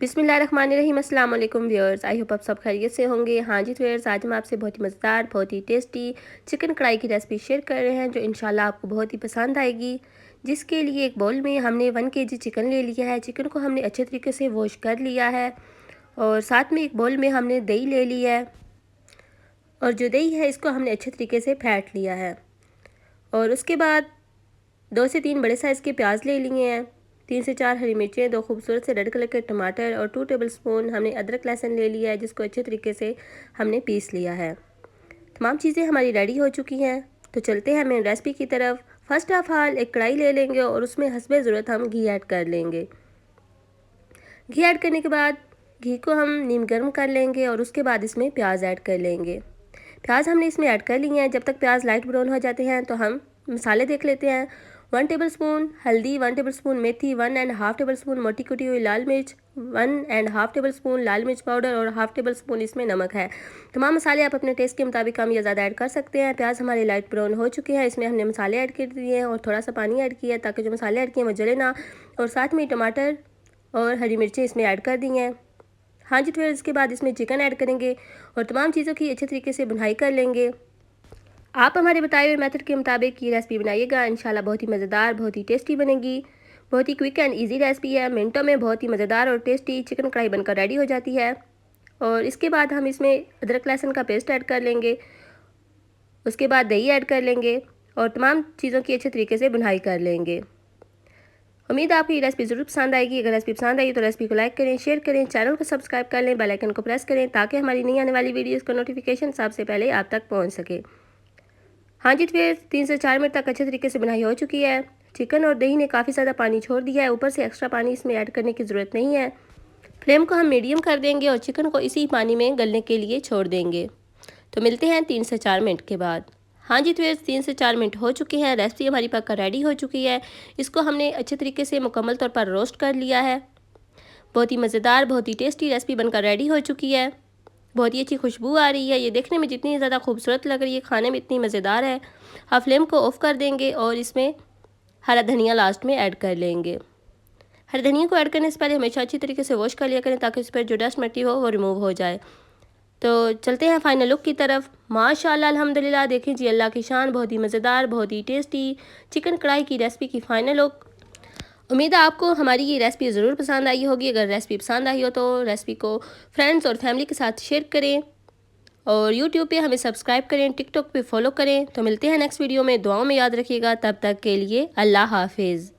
बिस्मिल्लाहिर्रहमानिर्रहीम। अस्सलाम वालेकुम व्यूअर्स, आई होप आप सब खैरियत से होंगे। हाँ जी व्यूअर्स, आज हम आपसे बहुत ही मज़ेदार, बहुत ही टेस्टी चिकन कढ़ाई की रेसिपी शेयर कर रहे हैं जो इंशाल्लाह आपको बहुत ही पसंद आएगी। जिसके लिए एक बाउल में हमने 1 kg चिकन ले लिया है। चिकन को हमने अच्छे तरीके से वॉश कर लिया है और साथ में एक बाउल में हमने दही ले लिया है और जो दही है इसको हमने अच्छे तरीके से फेंट लिया है। और उसके बाद 2 से 3 बड़े साइज़ के प्याज ले लिए हैं, 3 से 4 हरी मिर्चें, 2 खूबसूरत से रेड कलर के टमाटर और 2 टेबलस्पून हमने अदरक लहसुन ले लिया है जिसको अच्छे तरीके से हमने पीस लिया है। तमाम चीज़ें हमारी रेडी हो चुकी हैं, तो चलते हैं मेन रेसिपी की तरफ। फर्स्ट ऑफ ऑल एक कढ़ाई ले लेंगे और उसमें हस्बे ज़रूरत हम घी ऐड कर लेंगे। घी ऐड करने के बाद घी को हम नीम गर्म कर लेंगे और उसके बाद इसमें प्याज ऐड कर लेंगे। प्याज हमने इसमें ऐड कर लिए हैं। जब तक प्याज लाइट ब्राउन हो जाते हैं तो हम मसाले देख लेते हैं। 1 टेबलस्पून हल्दी, 1 tablespoon methi, 1 and half tablespoon मोटी कुटी हुई लाल मिर्च, 1 एंड हाफ टेबलस्पून लाल मिर्च पाउडर और हाफ टेबलस्पून इसमें नमक है। तमाम मसाले आप अपने टेस्ट के मुताबिक कम या ज़्यादा ऐड कर सकते हैं। प्याज हमारे लाइट ब्राउन हो चुके हैं, इसमें हमने मसाले ऐड कर दिए हैं और थोड़ा सा पानी ऐड किया है ताकि जो मसाले ऐड किए वो जले ना। और साथ में टमाटर और हरी मिर्चें इसमें ऐड कर दी हैं। हाँ जी, फिर इसके बाद इसमें चिकन ऐड करेंगे और तमाम चीज़ों की अच्छे तरीके से भुनाई कर लेंगे। आप हमारे बताए हुए मेथड के मुताबिक ये रेसिपी बनाइएगा, इंशाल्लाह बहुत ही मज़ेदार, बहुत ही टेस्टी बनेगी। बहुत ही क्विक एंड इजी रेसिपी है, मिनटों में बहुत ही मज़ेदार और टेस्टी चिकन कढ़ाई बनकर रेडी हो जाती है। और इसके बाद हम इसमें अदरक लहसुन का पेस्ट ऐड कर लेंगे, उसके बाद दही ऐड कर लेंगे और तमाम चीज़ों की अच्छे तरीके से भुनाई कर लेंगे। उम्मीद है आपको ये रेसिपी ज़रूर पसंद आएगी। अगर रेसिपी पसंद आई तो रेसिपी को लाइक करें, शेयर करें, चैनल को सब्सक्राइब कर लें, बेल आइकन को प्रेस करें ताकि हमारी नई आने वाली वीडियोज़ का नोटिफिकेशन सबसे पहले आप तक पहुँच सके। हाँ जी, फिर 3 से 4 मिनट तक अच्छे तरीके से बनाई हो चुकी है। चिकन और दही ने काफ़ी ज़्यादा पानी छोड़ दिया है, ऊपर से एक्स्ट्रा पानी इसमें ऐड करने की ज़रूरत नहीं है। फ्लेम को हम मीडियम कर देंगे और चिकन को इसी पानी में गलने के लिए छोड़ देंगे। तो मिलते हैं 3 से 4 मिनट के बाद। हाँ जी, तो 3 से 4 मिनट हो चुके हैं, रेसिपी हमारी पक्का रेडी हो चुकी है। इसको हमने अच्छे तरीके से मुकम्मल तौर पर रोस्ट कर लिया है। बहुत ही मज़ेदार, बहुत ही टेस्टी रेसिपी बनकर रेडी हो चुकी है। बहुत ही अच्छी खुशबू आ रही है, ये देखने में जितनी ज़्यादा खूबसूरत लग रही है खाने में इतनी मज़ेदार है। अब फ्लेम को ऑफ़ कर देंगे और इसमें हरा धनिया लास्ट में ऐड कर लेंगे। हरे धनिया को ऐड करने से पहले हमेशा अच्छी तरीके से वॉश कर लिया करें ताकि उस पर जो डस्ट मिट्टी हो वो रिमूव हो जाए। तो चलते हैं फाइनल लुक की तरफ। माशाल्लाह अल्हम्दुलिल्लाह, देखें जी अल्लाह की शान, बहुत ही मज़ेदार, बहुत ही टेस्टी चिकन कढ़ाई की रेसिपी की फ़ाइनल लुक। उम्मीद है आपको हमारी ये रेसिपी ज़रूर पसंद आई होगी। अगर रेसिपी पसंद आई हो तो रेसिपी को फ्रेंड्स और फैमिली के साथ शेयर करें और यूट्यूब पे हमें सब्सक्राइब करें, टिकटॉक पे फॉलो करें। तो मिलते हैं नेक्स्ट वीडियो में, दुआओं में याद रखिएगा। तब तक के लिए अल्लाह हाफिज़।